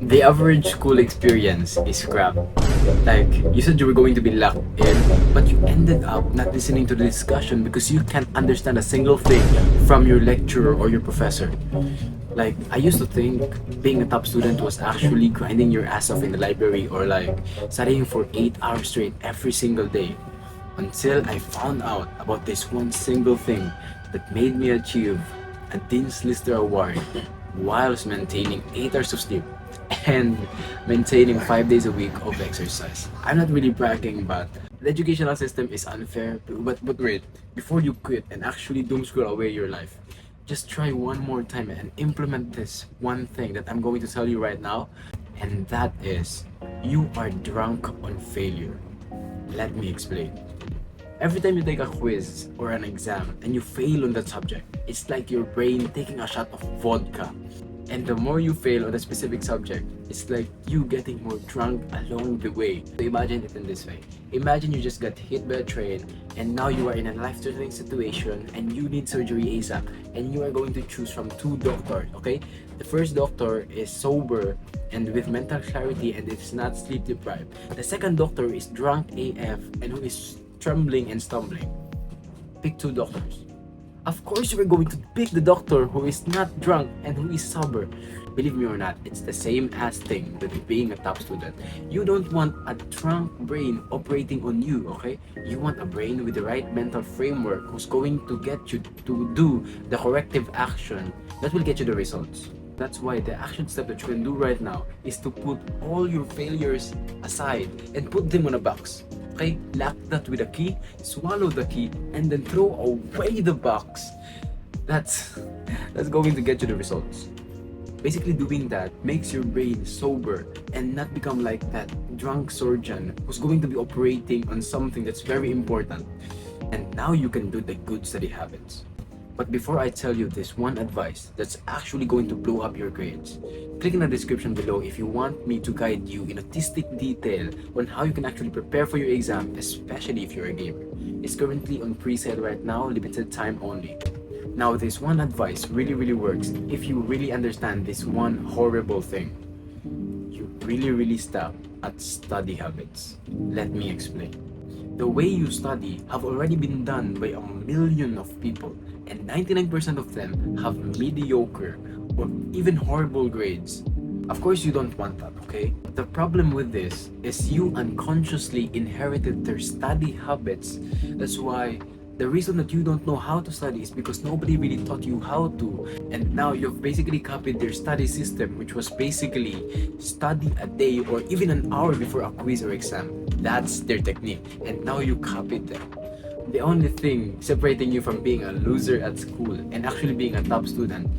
The average school experience is crap. Like, you said you were going to be locked in, but you ended up not listening to the discussion because you can't understand a single thing from your lecturer or your professor. Like, I used to think being a top student was actually grinding your ass off in the library or like studying for 8 hours straight every single day. Until I found out about this one single thing that made me achieve a Dean's Lister Award whilst maintaining 8 hours of sleep and maintaining 5 days a week of exercise. I'm not really bragging, but the educational system is unfair. But wait, before you quit and actually doom scroll away your life, just try one more time and implement this one thing that I'm going to tell you right now, and that is you are drunk on failure. Let me explain. Every time you take a quiz or an exam and you fail on that subject, it's like your brain taking a shot of vodka. And the more you fail on a specific subject, it's like you getting more drunk along the way. So imagine it in this way. Imagine you just got hit by a train and now you are in a life-threatening situation and you need surgery ASAP and you are going to choose from two doctors, okay? The first doctor is sober and with mental clarity and is not sleep deprived. The second doctor is drunk AF and who is trembling and stumbling. Pick two doctors. Of course, we're going to pick the doctor who is not drunk and who is sober. Believe me or not, it's the same as thing with being a top student. You don't want a drunk brain operating on you, okay? You want a brain with the right mental framework who's going to get you to do the corrective action that will get you the results. That's why the action step that you can do right now is to put all your failures aside and put them on a box. Okay, lock that with a key, swallow the key, and then throw away the box. That's going to get you the results. Basically, doing that makes your brain sober and not become like that drunk surgeon who's going to be operating on something that's very important. And now you can do the good study habits. But before I tell you this one advice that's actually going to blow up your grades, click in the description below if you want me to guide you in artistic detail on how you can actually prepare for your exam, especially if you're a gamer. It's currently on pre-sale right now, limited time only. Now, this one advice really works if you really understand this one horrible thing. You really stop at study habits. Let me explain. The way you study have already been done by a million of people, and 99% of them have mediocre or even horrible grades. Of course, you don't want that, okay? The problem with this is you unconsciously inherited their study habits. That's why the reason that you don't know how to study is because nobody really taught you how to. And now you've basically copied their study system, which was basically study a day or even an hour before a quiz or exam. That's their technique. And now you copied them. The only thing separating you from being a loser at school and actually being a top student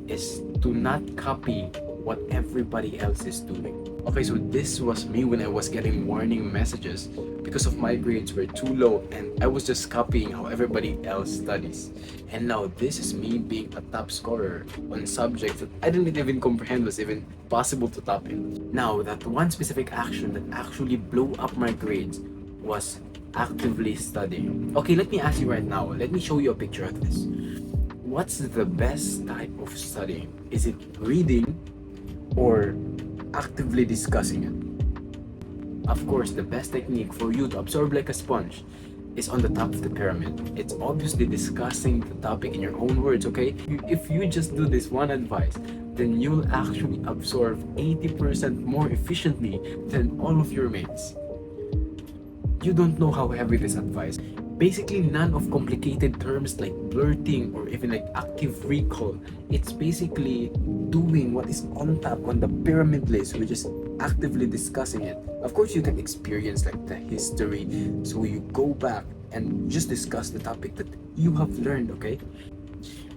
is to not copy what everybody else is doing. Okay, so this was me when I was getting warning messages because of my grades were too low and I was just copying how everybody else studies. And now this is me being a top scorer on subjects that I didn't even comprehend was even possible to top in. Now, that one specific action that actually blew up my grades was actively studying. Okay, let me ask you right now, let me show you a picture of this. What's the best type of studying? Is it reading or actively discussing it? Of course, the best technique for you to absorb like a sponge is on the top of the pyramid. It's obviously discussing the topic in your own words, okay? If you just do this one advice, then you'll actually absorb 80% more efficiently than all of your mates. You don't know how heavy this advice. Basically, none of complicated terms like blurting or even like active recall. It's basically doing what is on top on the pyramid list, which is actively discussing it. Of course, you can experience like the history, so you go back and just discuss the topic that you have learned, okay?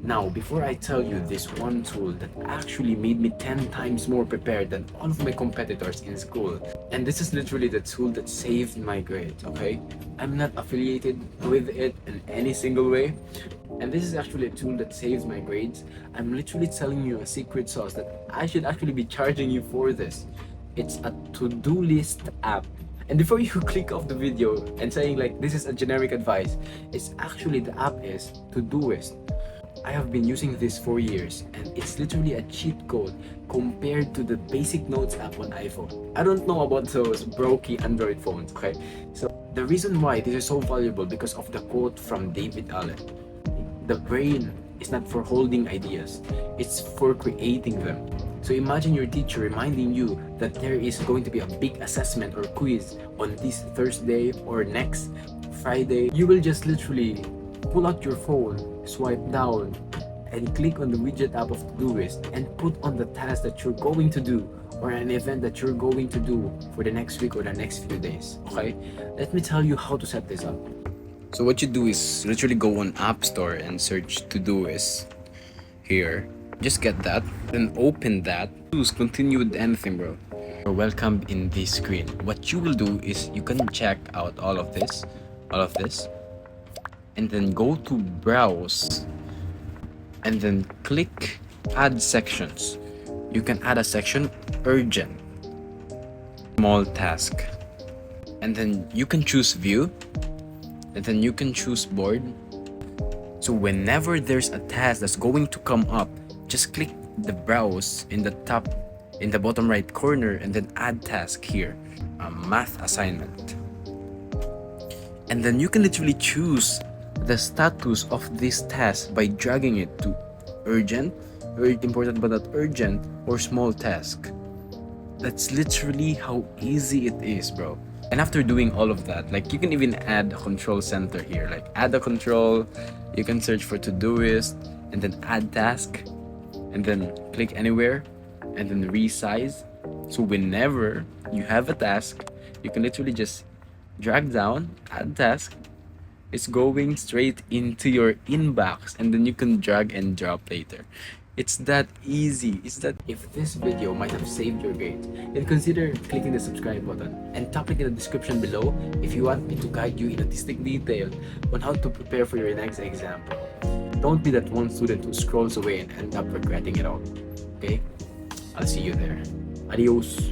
Now, before I tell you this one tool that actually made me 10 times more prepared than all of my competitors in school, and this is literally the tool that saved my grades, okay? I'm not affiliated with it in any single way, and this is actually a tool that saves my grades. I'm literally telling you a secret sauce that I should actually be charging you for this. It's a to-do list app. And before you click off the video and saying like this is a generic advice, it's actually the app is Todoist. I have been using this for years, and it's literally a cheat code compared to the basic notes app on iPhone. I don't know about those brokey Android phones, okay? So the reason why this is so valuable because of the quote from David Allen. The brain is not for holding ideas, it's for creating them. So imagine your teacher reminding you that there is going to be a big assessment or quiz on this Thursday or next Friday. You will just literally pull out your phone, swipe down, and click on the widget app of Todoist and put on the task that you're going to do or an event that you're going to do for the next week or the next few days. Okay? Let me tell you how to set this up. So what you do is literally go on App Store and search Todoist here. Just get that, then open that. Choose continue with anything, bro. You're welcome in this screen. What you will do is you can check out all of this, and then go to browse, and then click add sections. You can add a section urgent, small task, and then you can choose view, and then you can choose board. So whenever there's a task that's going to come up, just click the browse in the top, in the bottom right corner, and then add task here, a math assignment. And then you can literally choose the status of this task by dragging it to urgent, important but not urgent, or small task. That's literally how easy it is, bro. And after doing all of that, like you can even add a control center here, like add a control, you can search for Todoist, and then add task, and then click anywhere, and then resize. So whenever you have a task, you can literally just drag down, add task, it's going straight into your inbox, and then you can drag and drop later. It's that easy. It's that if this video might have saved your grades, then consider clicking the subscribe button and tap it in the description below if you want me to guide you in artistic detail on how to prepare for your next exam. Don't be that one student who scrolls away and end up regretting it all. Okay? I'll see you there. Adios.